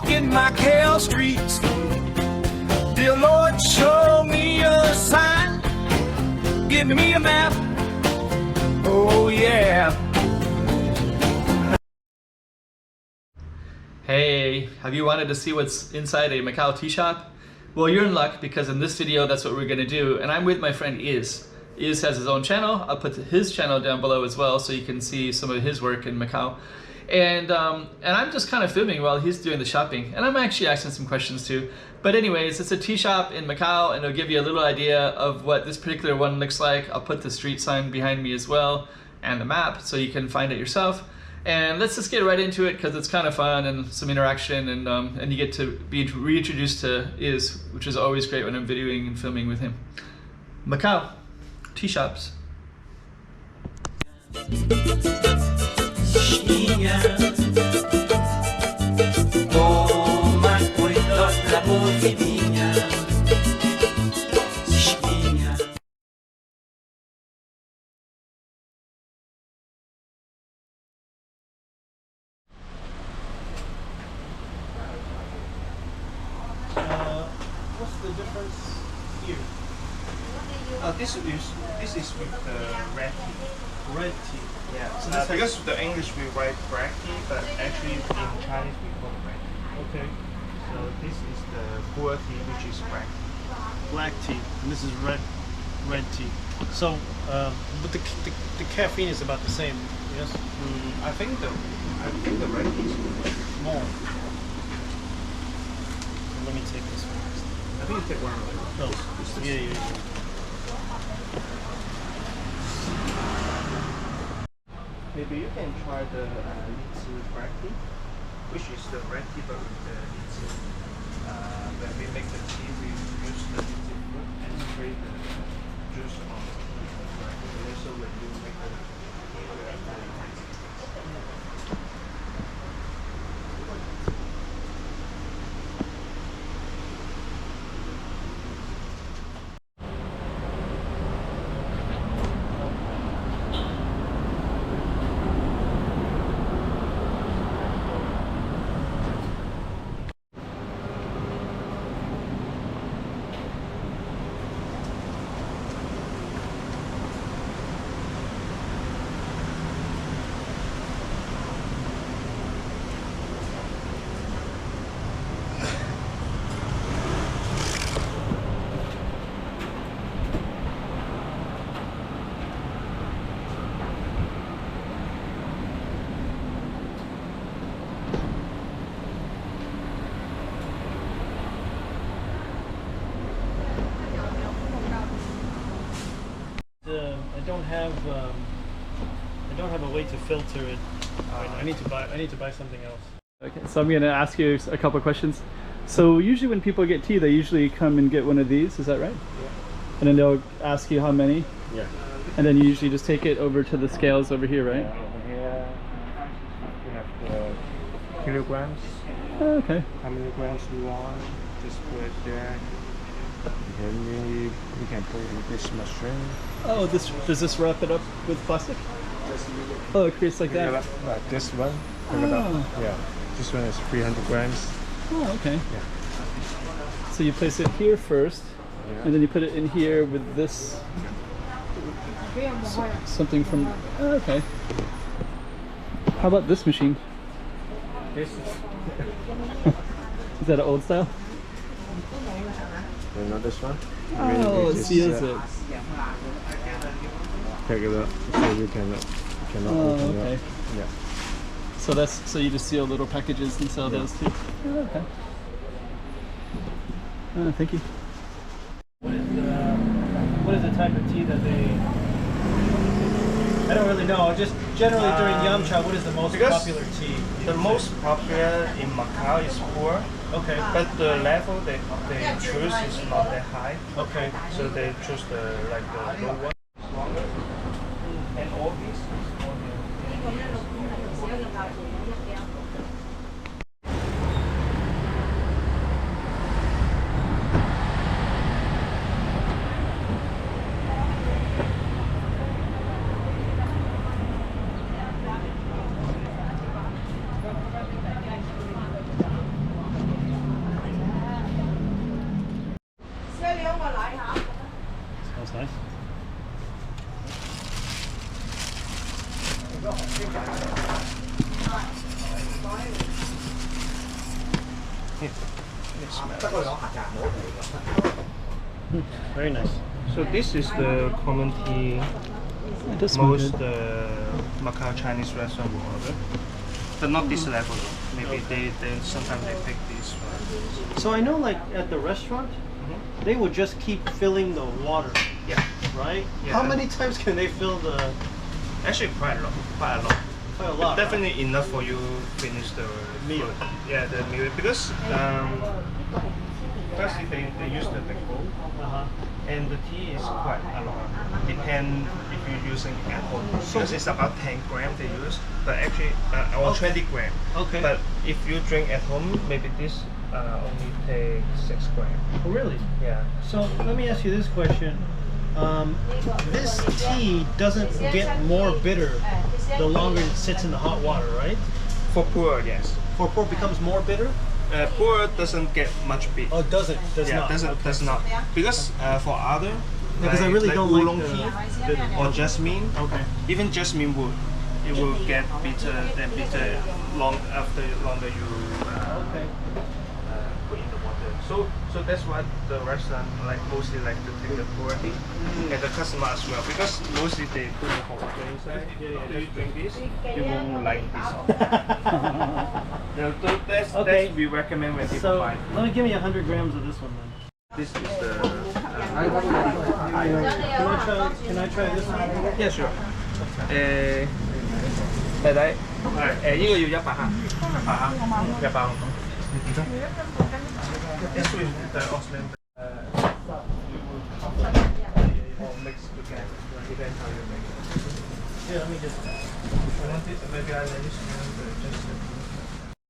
Walking Macau Streets. Dear Lord, show me a sign. Give me a map. Oh yeah. Hey, have you wanted to see what's inside a Macau tea shop? Well, you're in luck because in this video, that's what we're gonna do. And I'm with my friend Izzy. Izzy has his own channel. I'll put his channel down below as well so you can see some of his work in Macau. And I'm just kind of filming while he's doing the shopping. And I'm actually asking some questions too. But anyways, it's a tea shop in Macau and it'll give you a little idea of what this particular one looks like. I'll put the street sign behind me as well and the map so you can find it yourself. And let's just get right into it because it's kind of fun and some interaction and you get to be reintroduced to Izzy, which is always great when I'm videoing and filming with him. Macau, tea shops. What's the difference here? This is with the red tea. Red tea. Yeah. So because the English we write black tea, but actually in Chinese we call it red tea. Okay. So this is the poor tea, which is black tea. Black tea, and this is red tea. So, but the caffeine is about the same. Yes. I think the red tea is more. So let me take this one. I think you take one of those. Oh, yeah. Maybe you can try the Izzy black tea, which is the red tea but with the Izzy. When we make the tea, we use the Izzy fruit and spray the juice on the black tea. And also when you make the tea, we have the I don't have a way to filter it. I need to buy something else. Okay, so I'm gonna ask you a couple of questions. So usually when people get tea, they usually come and get one of these, is that right? Yeah. And then they'll ask you how many? Yeah. And then you usually just take it over to the scales over here, right? Yeah, over here we have the kilograms. Oh, okay. How many grams you want? Just put it there. And we can put it in this machine. Oh, does this wrap it up with plastic? Oh, it creates like that? Like this one. Oh. Yeah. This one is 300 grams. Oh, okay. Yeah. So you place it here first, and then you put it in here with this something from. Oh, okay. How about this machine? This Is that an old style? you know this one? Oh, it seals it. Take it up so you cannot open okay. it. Yeah. So you just seal little packages and sell those too. Oh, okay. Thank you. What is the type of tea that they? I don't really know. Just generally during Yamcha, what is the most popular tea? The most popular in Macau is poor. Okay. But the level they choose is not that high. Okay. So they choose the low one. Longer. And all these is more Very nice. So this is the common tea This most Macau Chinese restaurant will order, but not this level though. Maybe they sometimes they pick this one. So I know, like at the restaurant, they would just keep filling the water. Yeah. Right? Yeah. How many times can they fill the? Actually, quite a lot. Quite a lot. Definitely enough for you finish the Meal. food. Yeah, the meal because firstly they use the big bowl. And the tea is quite a lot. Depend if you're using at home. Because it's about 10 grams they use, but actually, or 20 grams. Okay. But if you drink at home, maybe this only take 6 grams. Oh, really? Yeah. So let me ask you this question. This tea doesn't get more bitter the longer it sits in the hot water, right? For pu'er, yes. For pork becomes more bitter? Pu'er doesn't get much bitter. Oh, it doesn't? Does not? Does not. Because for other, Because I really don't oolong like tea or jasmine, Okay. even jasmine wood, it will get bitter and bitter longer you Okay. put in the water. So that's why the restaurant mostly like to take the pu'er tea and the customer as well, because mostly they put the hot water inside. After you drink this, you won't like this. That's we recommend when people So buy. let me give me 100 grams of this one then. This is the. Can I try this one? Yeah, sure. 弟弟，呢個要100克，100。This with the Osman. Or mixed together, depends how you make it. Yeah, let me just. Maybe I let you smell just.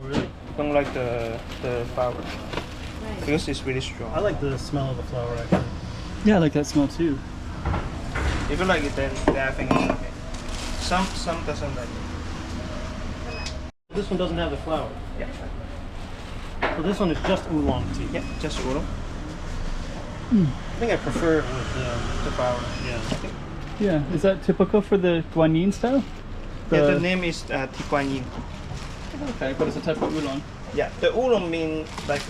Really? Don't like the flour because it's really strong. I like the smell of the flour actually. Yeah, I like that smell too. If you like it, then I think it's okay. Some doesn't like it. This one doesn't have the flour. Yeah. So this one is just oolong tea. Yeah, just oolong. I think I prefer it with The flour. yeah. Yeah, is that typical for the Guanyin style? Yeah, the name is Ti Guan Yin. Okay, but it's a type of oolong. Yeah, the oolong mean like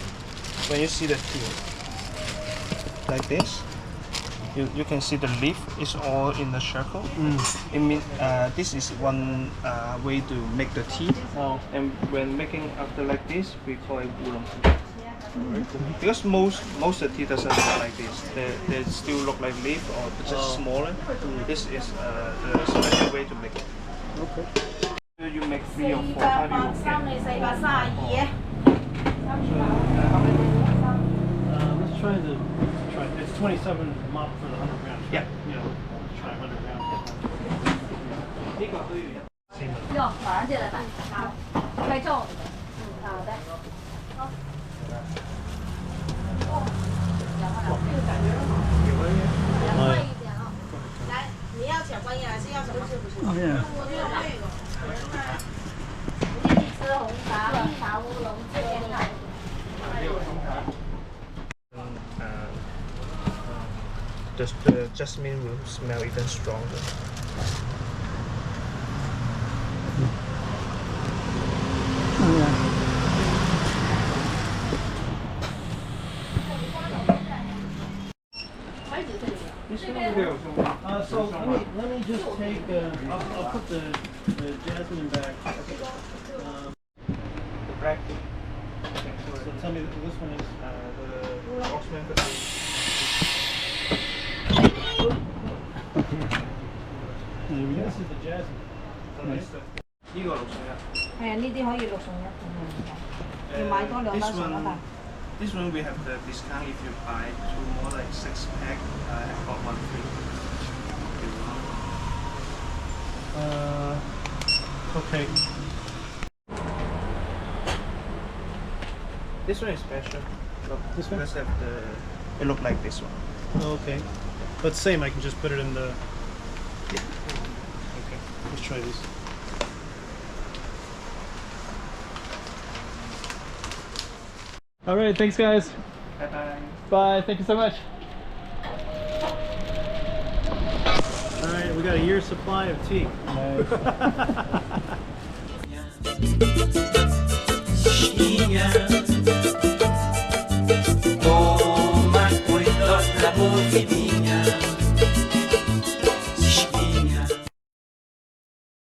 when you see the tea like this, you can see the leaf is all in the circle. It means this is one way to make the tea. Oh. And when making after like this, we call it oolong tea. Because most of the tea doesn't look like this. They still look like leaf or just smaller. This is the special way to make it. Okay. You make 3 or 4 times you will get. Let's try it's 27 mop for the 100 grams. Yeah. Yeah. Let's try 100 grams. 哟，马上进来吧。好，快重。好的。快一点啊！来，你要小观音还是要什么？Oh yeah. 你吃红茶、绿茶、乌龙、这边来。The jasmine will smell even stronger. Oh yeah. So let me just take. I'll put the jasmine back. The black tea. Okay, So tell me this one is. the Osman. This is the jasmine. 呢個6送1。係啊，呢啲可以6送1。要買多2包送1包。This one we have the discount if you buy 2 more like 6 pack. I've got 1 free. Okay. This one is special. Look, This one? Let's have it look like this one. Okay. But same, I can just put it in the. Yeah. Okay. Let's try this. All right, thanks guys. Bye bye. Bye, thank you so much. All right, we got a year's supply of tea. Nice.